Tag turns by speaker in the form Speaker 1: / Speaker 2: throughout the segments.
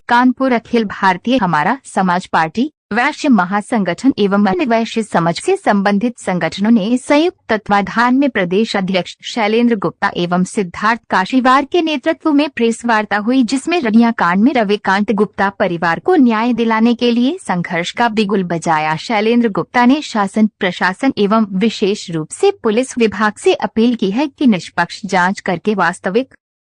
Speaker 1: कानपुर अखिल भारतीय हमारा समाज पार्टी, वैश्य महासंगठन एवं अन्य वैश्य समाज से संबंधित संगठनों ने संयुक्त तत्वाधान में प्रदेश अध्यक्ष शैलेंद्र गुप्ता एवं सिद्धार्थ काशीवार के नेतृत्व में प्रेस वार्ता हुई, जिसमें रनिया कांड में रविकांत गुप्ता परिवार को न्याय दिलाने के लिए संघर्ष का बिगुल बजाया। शैलेंद्र गुप्ता ने शासन, प्रशासन एवं विशेष रूप से पुलिस विभाग से अपील की है कि निष्पक्ष जाँच करके वास्तविक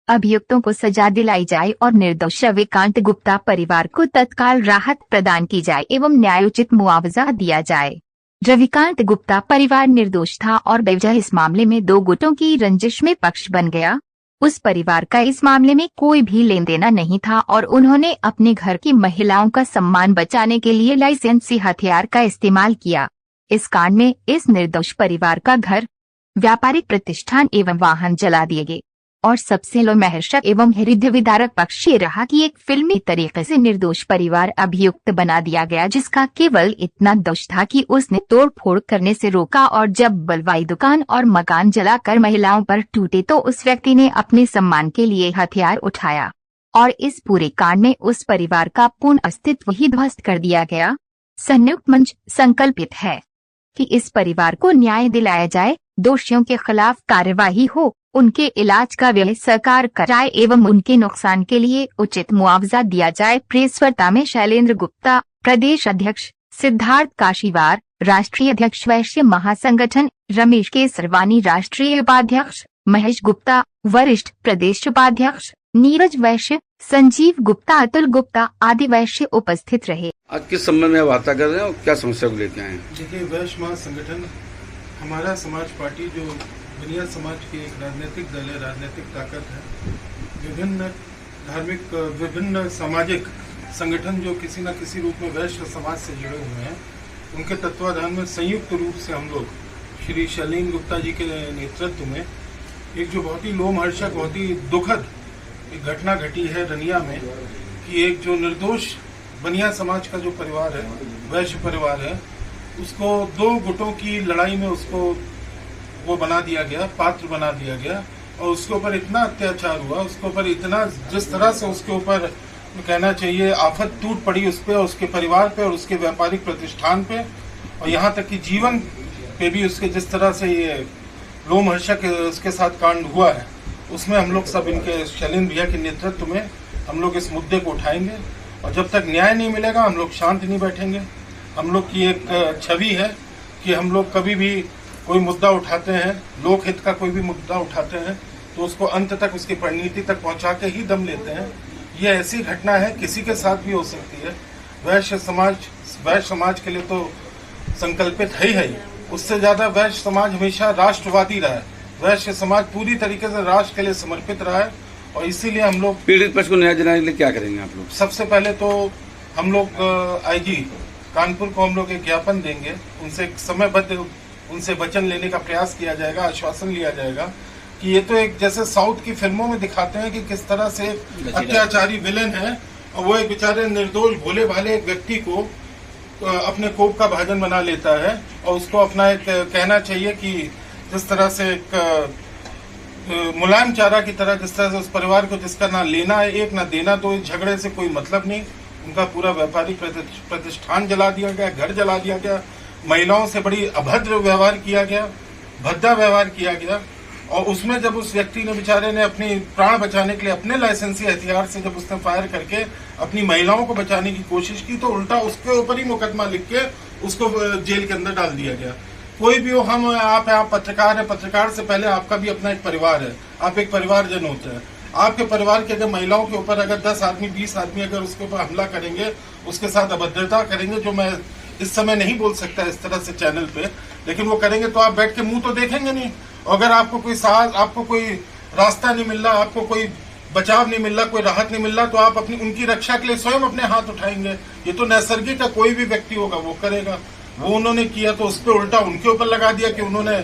Speaker 1: अभियुक्तों को सजा दिलाई जाए और निर्दोष रविकांत गुप्ता परिवार को तत्काल राहत प्रदान की जाए एवं न्यायोचित मुआवजा दिया जाए। रविकांत गुप्ता परिवार निर्दोष था और बेवजह इस मामले में दो गुटों की रंजिश में पक्ष बन गया। उस परिवार का इस मामले में कोई भी लेन देना नहीं था और उन्होंने अपने घर की महिलाओं का सम्मान बचाने के लिए लाइसेंसी हथियार का इस्तेमाल किया। इस कांड में इस निर्दोष परिवार का घर, व्यापारिक प्रतिष्ठान एवं वाहन जला दिए गए और सबसे लोमहर्षक एवं हृदय विदारक पक्ष ये रहा कि एक फिल्मी तरीके से निर्दोष परिवार अभियुक्त बना दिया गया, जिसका केवल इतना दोष था कि उसने तोड़फोड़ करने से रोका और जब बलवाई दुकान और मकान जलाकर महिलाओं पर टूटे तो उस व्यक्ति ने अपने सम्मान के लिए हथियार उठाया और इस पूरे कांड में उस परिवार का पूर्ण अस्तित्व ही ध्वस्त कर दिया गया। संयुक्त मंच संकल्पित है कि इस परिवार को न्याय दिलाया जाए, दोषियों के खिलाफ कार्यवाही हो, उनके इलाज का व्यय सरकार कराए एवं उनके नुकसान के लिए उचित मुआवजा दिया जाए। प्रेस वार्ता में शैलेंद्र गुप्ता प्रदेश अध्यक्ष, सिद्धार्थ काशीवार राष्ट्रीय अध्यक्ष वैश्य महासंगठन, रमेश के सरवानी राष्ट्रीय उपाध्यक्ष, महेश गुप्ता वरिष्ठ प्रदेश उपाध्यक्ष, नीरज वैश्य, संजीव गुप्ता, अतुल गुप्ता आदि वैश्य उपस्थित रहे।
Speaker 2: आज किस संबंध में वार्ता कर रहे हैं और क्या समस्या को लेकर आए हैं?
Speaker 3: देखिए, वैश्य महासंगठन हमारा समाज पार्टी जो दुनिया समाज की एक राजनीतिक दल है, राजनीतिक ताकत है। विभिन्न धार्मिक, विभिन्न सामाजिक संगठन जो किसी न किसी रूप में वैश्य समाज से जुड़े हुए हैं, उनके तत्वाधान में संयुक्त रूप से हम लोग श्री शैलेंद्र गुप्ता जी के नेतृत्व में एक जो बहुत ही लोमहर्षक, बहुत ही दुखद एक घटना घटी है रनिया में कि एक जो निर्दोष बनिया समाज का जो परिवार है, वैश्य परिवार है, उसको दो गुटों की लड़ाई में उसको वो बना दिया गया, पात्र बना दिया गया और उसके ऊपर इतना अत्याचार हुआ, उसके ऊपर इतना, जिस तरह से उसके ऊपर कहना चाहिए आफत टूट पड़ी उस पे और उसके परिवार पे और उसके व्यापारिक प्रतिष्ठान पे और यहाँ तक कि जीवन पे भी उसके जिस तरह से ये लोमहर्षक उसके साथ कांड हुआ है, उसमें हम लोग सब इनके शैलेंद्र भैया के नेतृत्व में हम लोग इस मुद्दे को उठाएंगे और जब तक न्याय नहीं मिलेगा हम लोग शांत नहीं बैठेंगे। हम लोग की एक छवि है कि हम लोग कभी भी कोई मुद्दा उठाते हैं, लोकहित का कोई भी मुद्दा उठाते हैं तो उसको अंत तक, उसकी परिणति तक पहुंचा के ही दम लेते हैं। ये ऐसी घटना है, किसी के साथ भी हो सकती है। वैश्य समाज के लिए तो संकल्पित है ही। उससे ज्यादा वैश्य समाज हमेशा राष्ट्रवादी रहा है। वैश्य समाज पूरी तरीके से राष्ट्र के लिए समर्पित रहा है और इसीलिए हम लोग
Speaker 2: पीड़ित पक्ष को न्याय दिलाने के लिए क्या करेंगे आप लोग?
Speaker 3: सबसे पहले तो हम लोग आईजी कानपुर को हम लोग एक ज्ञापन देंगे, उनसे एक समयबद्ध उनसे वचन लेने का प्रयास किया जाएगा, आश्वासन लिया जाएगा कि ये तो एक जैसे साउथ की फिल्मों में दिखाते हैं कि किस तरह से अत्याचारी विलेन है और वो एक बेचारे निर्दोष भोले भाले एक व्यक्ति को अपने कोप का भाजन बना लेता है और उसको अपना एक कहना चाहिए कि जिस तरह से एक मुलायम चारा की तरह जिस तरह से उस परिवार को जिसका ना लेना है एक ना देना, तो इस झगड़े से कोई मतलब नहीं। उनका पूरा व्यापारिक प्रतिष्ठान जला दिया गया, घर जला दिया गया, महिलाओं से बड़ी अभद्र व्यवहार किया गया, भद्दा व्यवहार किया गया और उसमें जब उस व्यक्ति ने बेचारे ने अपनी प्राण बचाने के लिए अपने लाइसेंसी हथियार से जब उसने फायर करके अपनी महिलाओं को बचाने की कोशिश की तो उल्टा उसके ऊपर ही मुकदमा लिख के उसको जेल के अंदर डाल दिया गया। कोई भी हो, आप पत्रकार है, पत्रकार से पहले आपका भी अपना एक परिवार है, आप एक परिवारजन होते हैं। आपके परिवार के अगर महिलाओं के ऊपर अगर 10 आदमी 20 आदमी अगर उसके ऊपर हमला करेंगे, उसके साथ अभद्रता करेंगे, जो मैं इस समय नहीं बोल सकता इस तरह से चैनल पे, लेकिन वो करेंगे तो आप बैठ के मुंह तो देखेंगे नहीं। अगर आपको कोई साहस, आपको कोई रास्ता नहीं मिल रहा, आपको कोई बचाव नहीं मिल रहा, कोई राहत नहीं मिल रहा, तो आप अपनी उनकी रक्षा के लिए स्वयं अपने हाथ उठाएंगे। ये तो नैसर्गिक है, कोई भी व्यक्ति होगा वो करेगा। वो उन्होंने किया तो उस पर उल्टा उनके ऊपर लगा दिया कि उन्होंने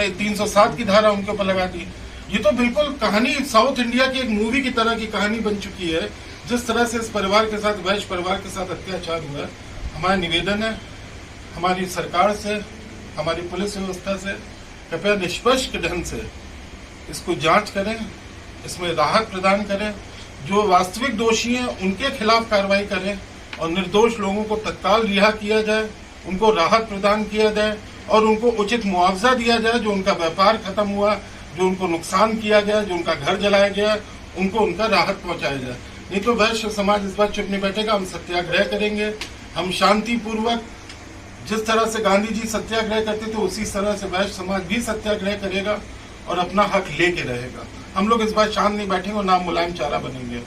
Speaker 3: 307 की धारा उनके ऊपर लगा दी। ये तो बिल्कुल कहानी साउथ इंडिया की एक मूवी की तरह की कहानी बन चुकी है। जिस तरह से इस परिवार के साथ, वैश्य परिवार के साथ अत्याचार हुआ है, हमारा निवेदन है हमारी सरकार से, हमारी पुलिस व्यवस्था से, कृपया निष्पक्ष ढंग से इसको जांच करें, इसमें राहत प्रदान करें, जो वास्तविक दोषी हैं उनके खिलाफ कार्रवाई करें और निर्दोष लोगों को तत्काल रिहा किया जाए, उनको राहत प्रदान किया जाए और उनको उचित मुआवजा दिया जाए। जो उनका व्यापार खत्म हुआ, जो उनको नुकसान किया गया, जो उनका घर जलाया गया, उनको उनका राहत पहुंचाया जाए। नहीं तो वैश्य समाज इस बार चुप नहीं बैठेगा। हम सत्याग्रह करेंगे। हम शांतिपूर्वक, जिस तरह से गांधी जी सत्याग्रह करते थे उसी तरह से वैश्य समाज भी सत्याग्रह करेगा और अपना हक लेके रहेगा। हम लोग इस बार शांत नहीं बैठेंगे और ना मुलायम चारा बनेंगे।